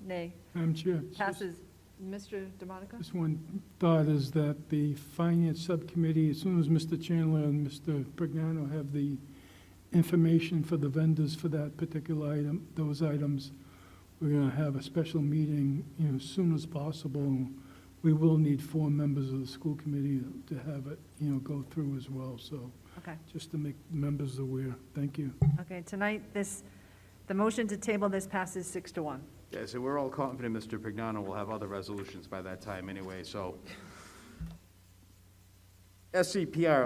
Nay. Madam Chair. Passes. Mr. DeMonica? Just one thought is that the Finance Subcommittee, as soon as Mr. Chandler and Mr. Pregnano have the information for the vendors for that particular item, those items, we're going to have a special meeting, as soon as possible. We will need 4 members of the school committee to have it, go through as well. So Okay. just to make members aware. Thank you. Okay, tonight, the motion to table this passes 6-1. Yeah, so we're all confident Mr. Pignano will have other resolutions by that time anyway, so. SCPR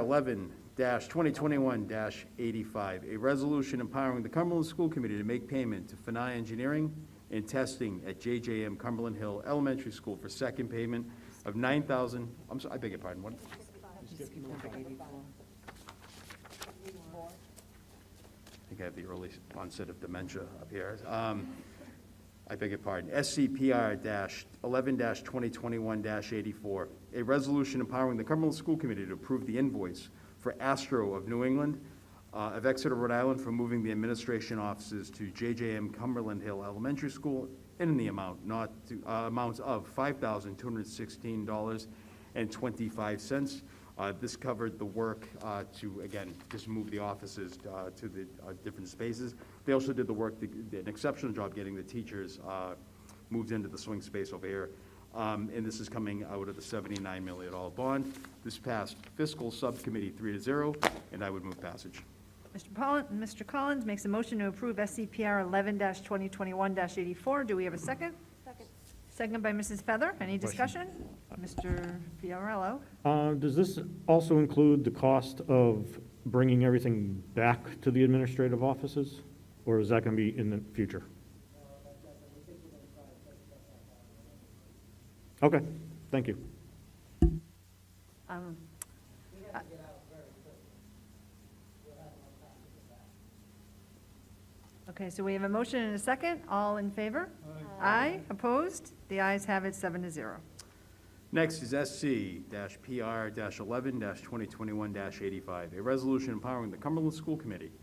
11-2021-85, a resolution empowering the Cumberland School Committee to make payment to Finai Engineering and Testing at JJM Cumberland Hill Elementary School for second payment of $9,000, I beg your pardon, what? I think I have the early onset of dementia up here. I beg your pardon, SCPR-11-2021-84, a resolution empowering the Cumberland School Committee to approve the invoice for Astro of New England of Exeter, Rhode Island, for moving the administration offices to JJM Cumberland Hill Elementary School in the amount of $5,216.25. This covered the work to, again, just move the offices to the different spaces. They also did the work, did an exceptional job getting the teachers moved into the swing space over here. And this is coming out of the $79 million bond. This passed Fiscal Subcommittee 3-0, and I would move passage. Mr. Collins makes a motion to approve SCPR 11-2021-84. Do we have a second? Second. Second by Mrs. Feather. Any discussion? Mr. Fiorello. Does this also include the cost of bringing everything back to the administrative offices? Or is that going to be in the future? Okay, thank you. Okay, so we have a motion and a second. All in favor? Aye. Opposed? The ayes have it, 7-0. Next is SC-PR-11-2021-85, a resolution empowering the Cumberland School Committee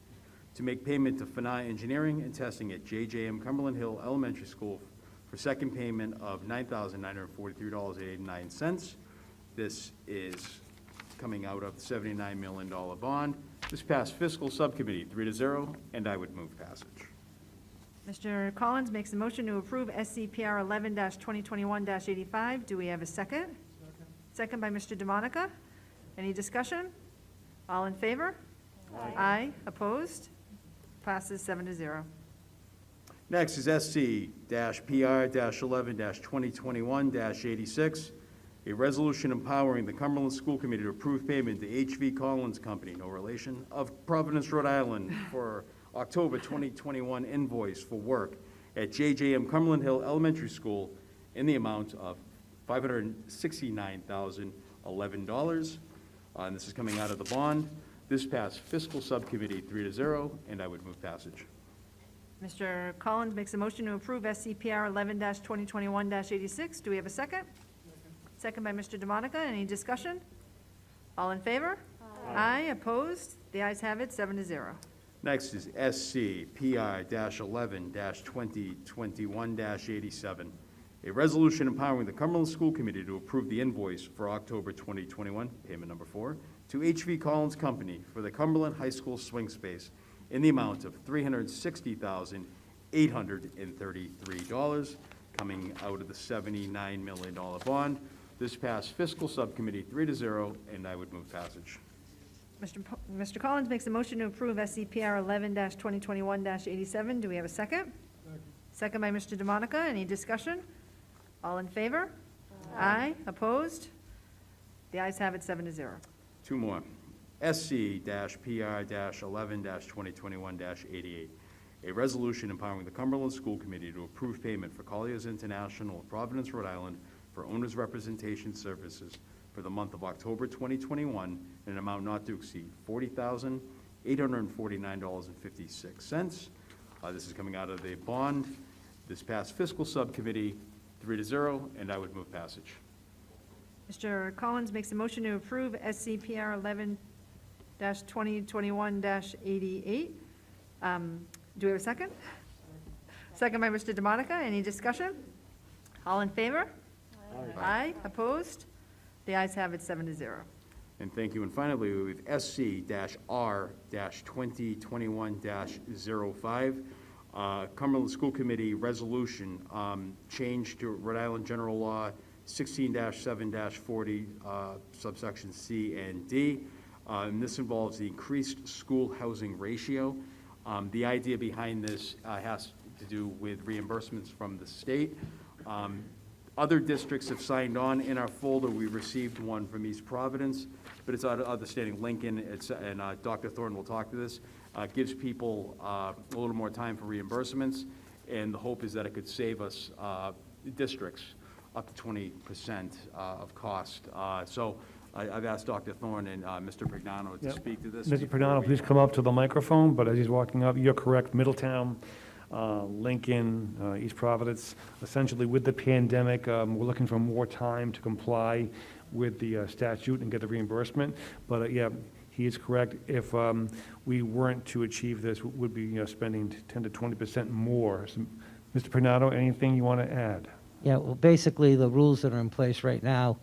to make payment to Fanai Engineering and Testing at JJM Cumberland Hill Elementary School for second payment of $9,943.89. This is coming out of the $79 million bond. This passed Fiscal Subcommittee 3-0, and I would move passage. Mr. Collins makes a motion to approve SCPR 11-2021-85. Do we have a second? Second. Second by Mr. DeMonica. Any discussion? All in favor? Aye. Aye. Opposed? Passes 7-0. Next is SC-PR-11-2021-86, a resolution empowering the Cumberland School Committee to approve payment to H.V. Collins Company, no relation, of Providence, Rhode Island, for October 2021 invoice for work at JJM Cumberland Hill Elementary School in the amount of $569,011. And this is coming out of the bond. This passed Fiscal Subcommittee 3-0, and I would move passage. Mr. Collins makes a motion to approve SCPR 11-2021-86. Do we have a second? Second by Mr. DeMonica. Any discussion? All in favor? Aye. Opposed? The ayes have it, 7-0. Next is SC-PR-11-2021-87, a resolution empowering the Cumberland School Committee to approve the invoice for October 2021, payment number 4, to H.V. Collins Company for the Cumberland High School swing space in the amount of $360,833, coming out of the $79 million bond. This passed Fiscal Subcommittee 3-0, and I would move passage. Mr. Collins makes a motion to approve SCPR 11-2021-87. Do we have a second? Second by Mr. DeMonica. Any discussion? All in favor? Aye. Opposed? The ayes have it, 7-0. Two more. SC-PR-11-2021-88, a resolution empowering the Cumberland School Committee to approve payment for Colliers International of Providence, Rhode Island for owner's representation services for the month of October 2021 in an amount not to exceed $40,849.56. This is coming out of the bond. This passed Fiscal Subcommittee 3-0, and I would move passage. Mr. Collins makes a motion to approve SCPR 11-2021-88. Do we have a second? Second by Mr. DeMonica. Any discussion? All in favor? Aye. Opposed? The ayes have it, 7-0. And thank you. And finally, with SC-R-2021-05, Cumberland School Committee resolution change to Rhode Island General Law 16-7-40, subsection C and D. And this involves the increased school housing ratio. The idea behind this has to do with reimbursements from the state. Other districts have signed on. In our folder, we received one from East Providence, but it's understanding Lincoln, and Dr. Thornton will talk to this, gives people a little more time for reimbursements, and the hope is that it could save us, districts, up to 20% of cost. So I've asked Dr. Thorne and Mr. Pregnano to speak to this. Mr. Pregnano, please come up to the microphone, but as he's walking up, you're correct, Middletown, Lincoln, East Providence, essentially with the pandemic, we're looking for more time to comply with the statute and get the reimbursement. But yeah, he is correct. If we weren't to achieve this, we would be spending 10 to 20% more. So, Mr. Pernado, anything you want to add? Yeah, well, basically, the rules that are in place right now,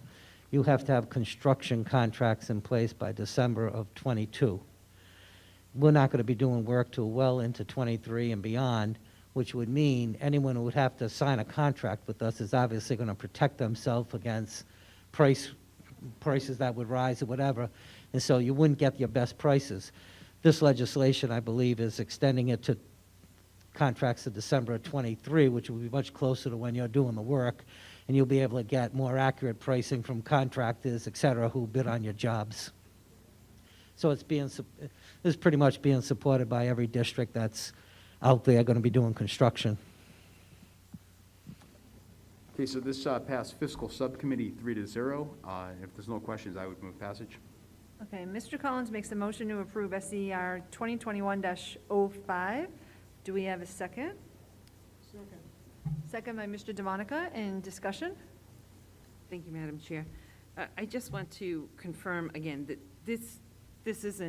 you have to have construction contracts in place by December of '22. We're not going to be doing work till well into '23 and beyond, which would mean anyone who would have to sign a contract with us is obviously going to protect themselves against prices that would rise or whatever, and so you wouldn't get your best prices. This legislation, I believe, is extending it to contracts to December of '23, which will be much closer to when you're doing the work, and you'll be able to get more accurate pricing from contractors, et cetera, who bid on your jobs. So it's pretty much being supported by every district that's out there going to be doing construction. Okay, so this passed Fiscal Subcommittee 3-0. If there's no questions, I would move passage. Okay, Mr. Collins makes a motion to approve SCR 2021-05. Do we have a second? Second by Mr. DeMonica. In discussion? Thank you, Madam Chair. I just want to confirm again that this is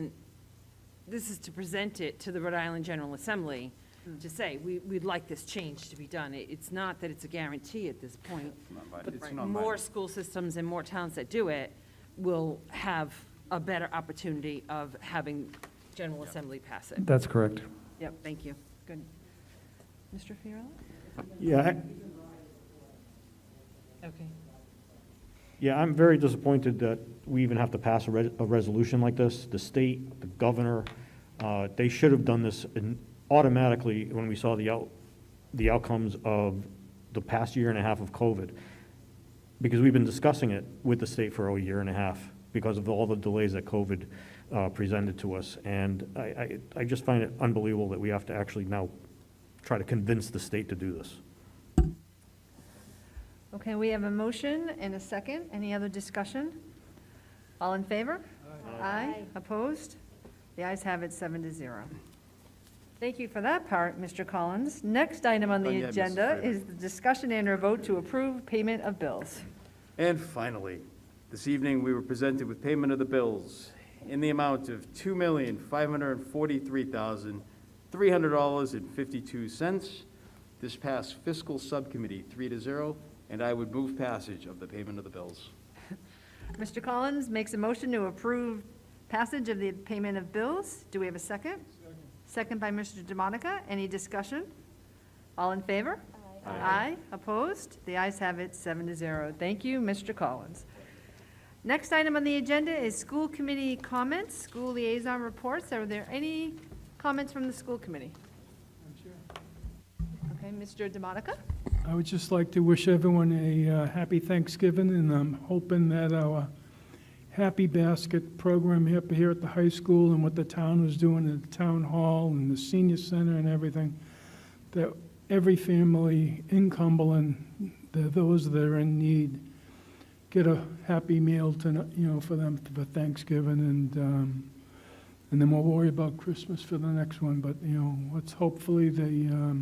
to present it to the Rhode Island General Assembly to say, we'd like this change to be done. It's not that it's a guarantee at this point, but more school systems and more towns that do it will have a better opportunity of having General Assembly pass it. That's correct. Yep, thank you. Good. Mr. Fiorello? Yeah, Okay. Yeah, I'm very disappointed that we even have to pass a resolution like this. The state, the governor, they should have done this automatically when we saw the outcomes of the past year and a half of COVID, because we've been discussing it with the state for a year and a half because of all the delays that COVID presented to us. And I just find it unbelievable that we have to actually now try to convince the state to do this. Okay, we have a motion and a second. Any other discussion? All in favor? Aye. Opposed? The ayes have it, 7-0. Thank you for that part, Mr. Collins. Next item on the Yeah, Mrs. agenda Freeman. is the discussion and or vote to approve payment of bills. And finally, this evening, we were presented with payment of the bills in the amount of $2,543,300.52. This passed Fiscal Subcommittee 3-0, and I would move passage of the payment of the bills. Mr. Collins makes a motion to approve passage of the payment of bills. Do we have a second? Second by Mr. DeMonica. Any discussion? All in favor? Aye. Opposed? The ayes have it, 7-0. Thank you, Mr. Collins. Next item on the agenda is school committee comments, school liaison reports. Are there any comments from the school committee? Okay, Mr. DeMonica? I would just like to wish everyone a happy Thanksgiving, and I'm hoping that our Happy Basket program here at the high school and what the town was doing at the town hall and the senior center and everything, that every family in Cumberland, those that are in need, get a happy meal for them for Thanksgiving, and then we'll worry about Christmas for the next one. But let's hopefully a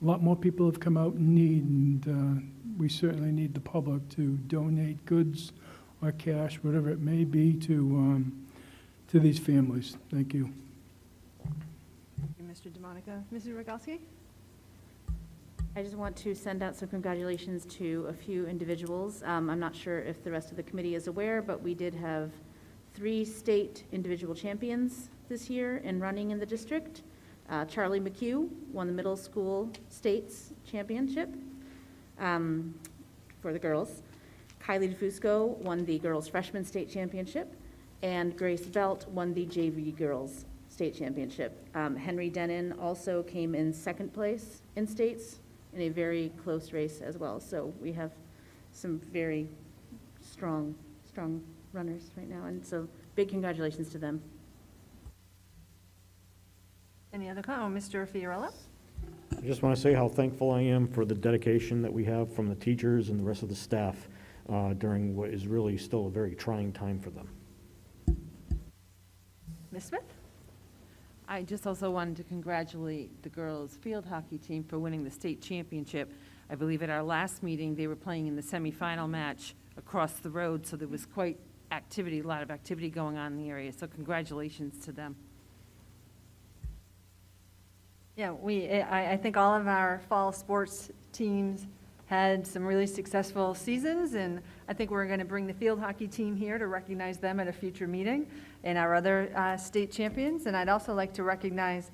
lot more people have come out in need, and we certainly need the public to donate goods or cash, whatever it may be, to these families. Thank you. Thank you, Mr. DeMonica. Mrs. Rogalski? I just want to send out some congratulations to a few individuals. I'm not sure if the rest of the committee is aware, but we did have 3 state individual champions this year in running in the district. Charlie McHugh won the middle school states championship for the girls. Kylie DeFusco won the girls freshman state championship, and Grace Belt won the JV girls state championship. Henry Denon also came in second place in states in a very close race as well. So we have some very strong runners right now, and so big congratulations to them. Any other comment? Mr. Fiorello? I just want to say how thankful I am for the dedication that we have from the teachers and the rest of the staff during what is really still a very trying time for them. Ms. Smith? I just also wanted to congratulate the girls' field hockey team for winning the state championship. I believe at our last meeting, they were playing in the semifinal match across the road, so there was quite activity, a lot of activity going on in the area, so congratulations to them. Yeah, I think all of our fall sports teams had some really successful seasons, and I think we're going to bring the field hockey team here to recognize them at a future meeting, and our other state champions. And I'd also like to recognize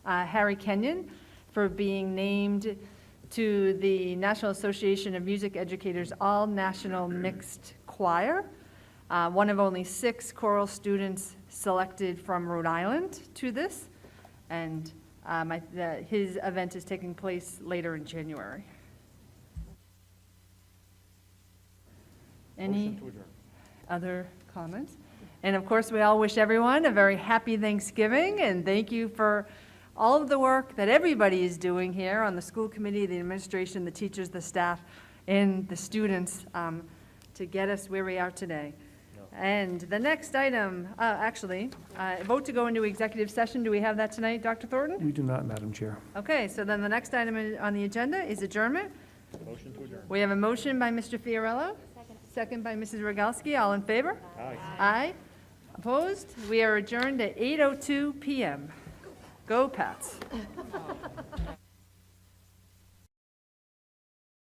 Harry Kenyon for being named to the National Association of Music Educators All-National Mixed Choir, one of only 6 choral students selected from Rhode Island to this, and his event is taking place later in January. Any other comments? And of course, we all wish everyone a very happy Thanksgiving, and thank you for all of the work that everybody is doing here on the school committee, the administration, the teachers, the staff, and the students to get us where we are today. And the next item, vote to go into executive session. Do we have that tonight, Dr. Thornton? We do not, Madam Chair. Okay, so then the next item on the agenda is adjournment. Motion to adjourn. We have a motion by Mr. Fiorello, second by Mrs. Rogalski. All in favor? Aye. Aye. Opposed? We are adjourned at 8:02 PM. Go Pats.